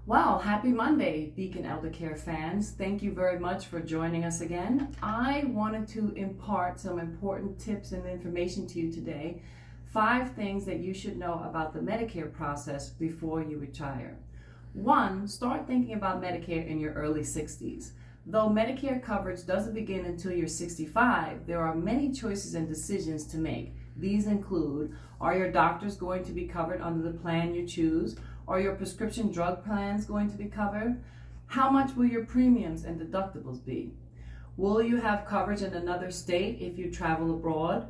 Well, happy Monday, Beacon Elder Care fans. Thank you very much for joining us again. I wanted to impart some important tips and information to you today. 5 things that you should know about the Medicare process before you retire. 1, start thinking about Medicare in your early 60s. Though Medicare coverage doesn't begin until you're 65, there are many choices and decisions to make. These include, are your doctors going to be covered under the plan you choose? Are your prescription drug plans going to be covered? How much will your premiums and deductibles be? Will you have coverage in another state if you travel abroad?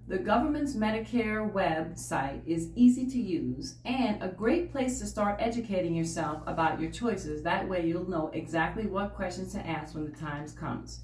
The government's Medicare website is easy to use and a great place to start educating yourself about your choices. That way you'll know exactly what questions to ask when the time comes.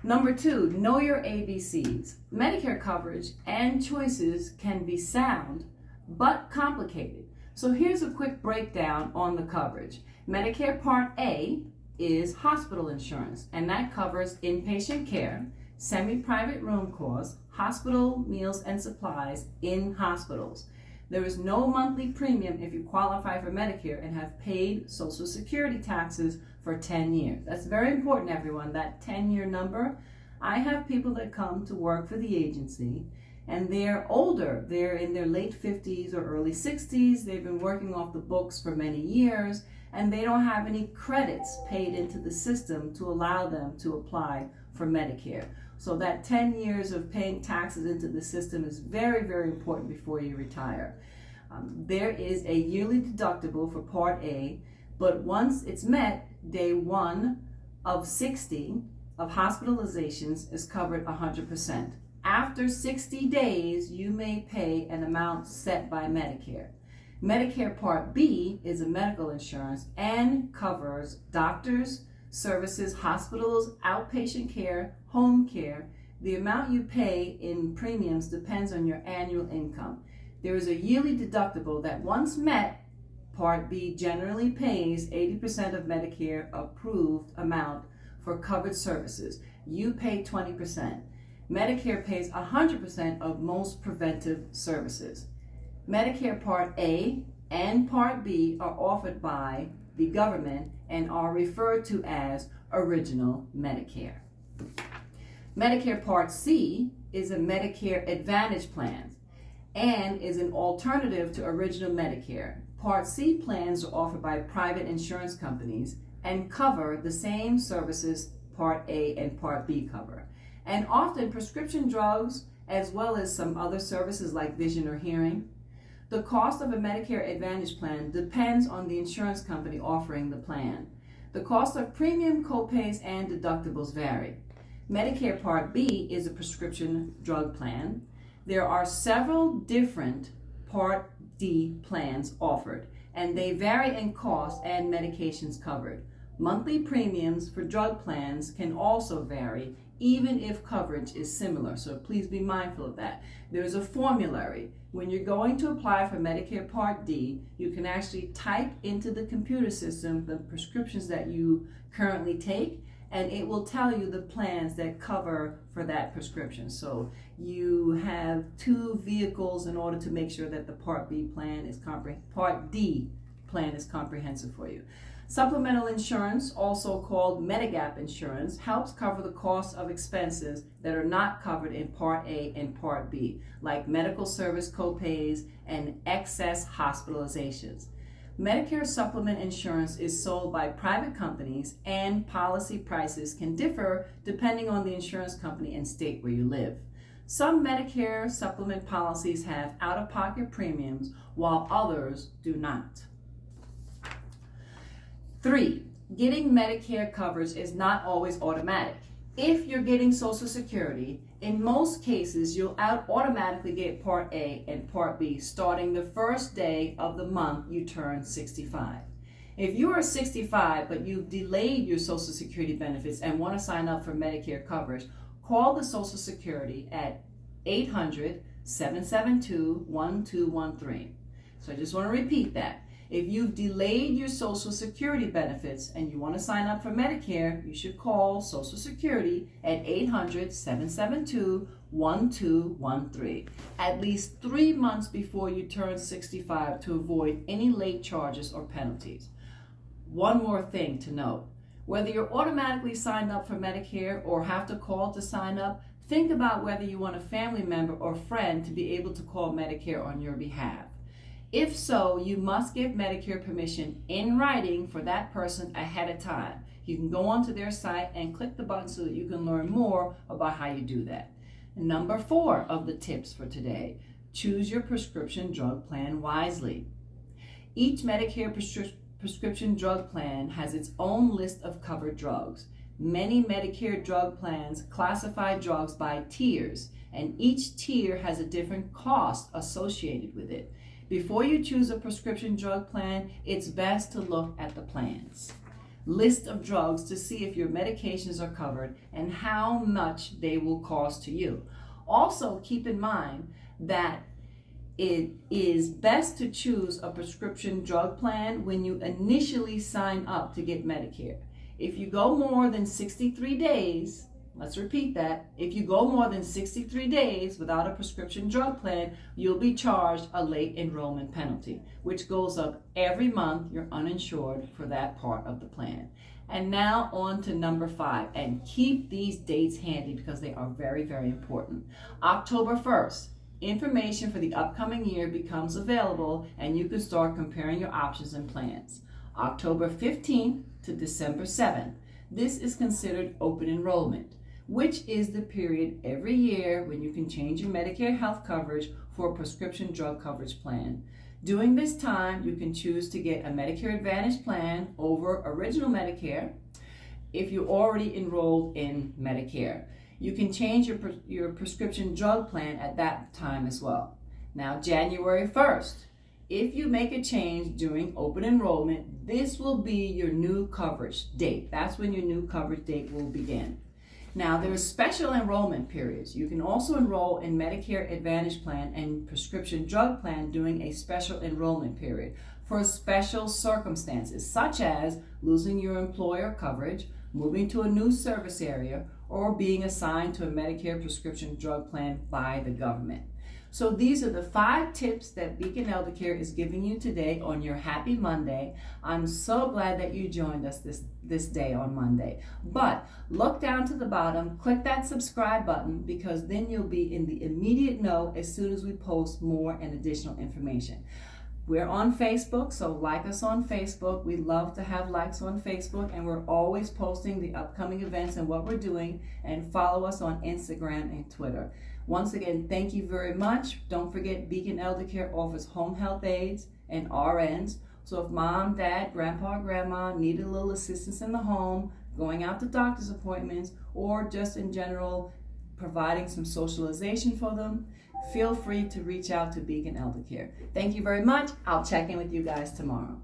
Number 2, know your ABCs. Medicare coverage and choices can be sound but complicated. So here's a quick breakdown on the coverage. Medicare Part A is hospital insurance, and that covers inpatient care, semi-private room costs, hospital meals and supplies in hospitals. There is no monthly premium if you qualify for Medicare and have paid Social Security taxes for 10 years. That's very important, everyone, that 10-year number. I have people that come to work for the agency and they're older. They're in their late 50s or early 60s. They've been working off the books for many years, and they don't have any credits paid into the system to allow them to apply for Medicare. So that 10 years of paying taxes into the system is very, very important before you retire. There is a yearly deductible for Part A, but once it's met, day 1 of 60 of hospitalizations is covered 100%. After 60 days, you may pay an amount set by Medicare. Medicare Part B is a medical insurance and covers doctors, services, hospitals, outpatient care, home care. The amount you pay in premiums depends on your annual income. There is a yearly deductible that once met, Part B generally pays 80% of Medicare approved amount for covered services. You pay 20%. Medicare pays 100% of most preventive services. Medicare Part A and Part B are offered by the government and are referred to as Original Medicare. Medicare Part C is a Medicare Advantage plan and is an alternative to Original Medicare. Part C plans are offered by private insurance companies and cover the same services Part A and Part B cover. And often prescription drugs, as well as some other services like vision or hearing. The cost of a Medicare Advantage plan depends on the insurance company offering the plan. The cost of premium, copays, and deductibles vary. Medicare Part B is a prescription drug plan. There are several different Part D plans offered, and they vary in cost and medications covered. Monthly premiums for drug plans can also vary, even if coverage is similar, so please be mindful of that. There's a formulary. When you're going to apply for Medicare Part D, you can actually type into the computer system the prescriptions that you currently take, and it will tell you the plans that cover for that prescription. So you have 2 vehicles in order to make sure that the Part D plan is comprehensive for you. Supplemental insurance, also called Medigap insurance, helps cover the cost of expenses that are not covered in Part A and Part B, like medical service copays and excess hospitalizations. Medicare supplement insurance is sold by private companies, and policy prices can differ depending on the insurance company and state where you live. Some Medicare supplement policies have out-of-pocket premiums, while others do not. 3, getting Medicare coverage is not always automatic. If you're getting Social Security, in most cases, you'll automatically get Part A and Part B starting the first day of the month you turn 65. If you are 65 but you've delayed your Social Security benefits and want to sign up for Medicare coverage, call the Social Security at 800-772-1213. So I just want to repeat that. If you've delayed your Social Security benefits and you want to sign up for Medicare, you should call Social Security at 800-772-1213 at least 3 months before you turn 65 to avoid any late charges or penalties. one more thing to note. Whether you're automatically signed up for Medicare or have to call to sign up, think about whether you want a family member or friend to be able to call Medicare on your behalf. If so, you must give Medicare permission in writing for that person ahead of time. You can go onto their site and click the button so that you can learn more about how you do that. Number 4 of the tips for today, choose your prescription drug plan wisely. Each Medicare prescription drug plan has its own list of covered drugs. Many Medicare drug plans classify drugs by tiers, and each tier has a different cost associated with it. Before you choose a prescription drug plan, it's best to look at the plan's list of drugs to see if your medications are covered and how much they will cost to you. Also, keep in mind that it is best to choose a prescription drug plan when you initially sign up to get Medicare. If you go more than 63 days, let's repeat that, if you go more than 63 days without a prescription drug plan, you'll be charged a late enrollment penalty, which goes up every month you're uninsured for that part of the plan. And now on to number 5, and keep these dates handy because they are very, very important. October 1st, information for the upcoming year becomes available and you can start comparing your options and plans. October 15th to December 7th, this is considered open enrollment, which is the period every year when you can change your Medicare health coverage for a prescription drug coverage plan. During this time, you can choose to get a Medicare Advantage plan over original Medicare if you're already enrolled in Medicare. You can change your prescription drug plan at that time as well. Now, January 1st, if you make a change during open enrollment, this will be your new coverage date. That's when your new coverage date will begin. Now, there are special enrollment periods. You can also enroll in Medicare Advantage plan and prescription drug plan during a special enrollment period for special circumstances, such as losing your employer coverage, moving to a new service area, or being assigned to a Medicare prescription drug plan by the government. So these are the 5 tips that Beacon Eldercare is giving you today on your Happy Monday. I'm so glad that you joined us this day on Monday. But look down to the bottom, click that subscribe button, because then you'll be in the immediate know as soon as we post more and additional information. We're on Facebook, so like us on Facebook. We love to have likes on Facebook, and we're always posting the upcoming events and what we're doing, and follow us on Instagram and Twitter. Once again, thank you very much. Don't forget, Beacon Eldercare offers home health aides and RNs. So if mom, dad, grandpa, grandma need a little assistance in the home, going out to doctor's appointments, or just in general providing some socialization for them, feel free to reach out to Beacon Eldercare. Thank you very much. I'll check in with you guys tomorrow.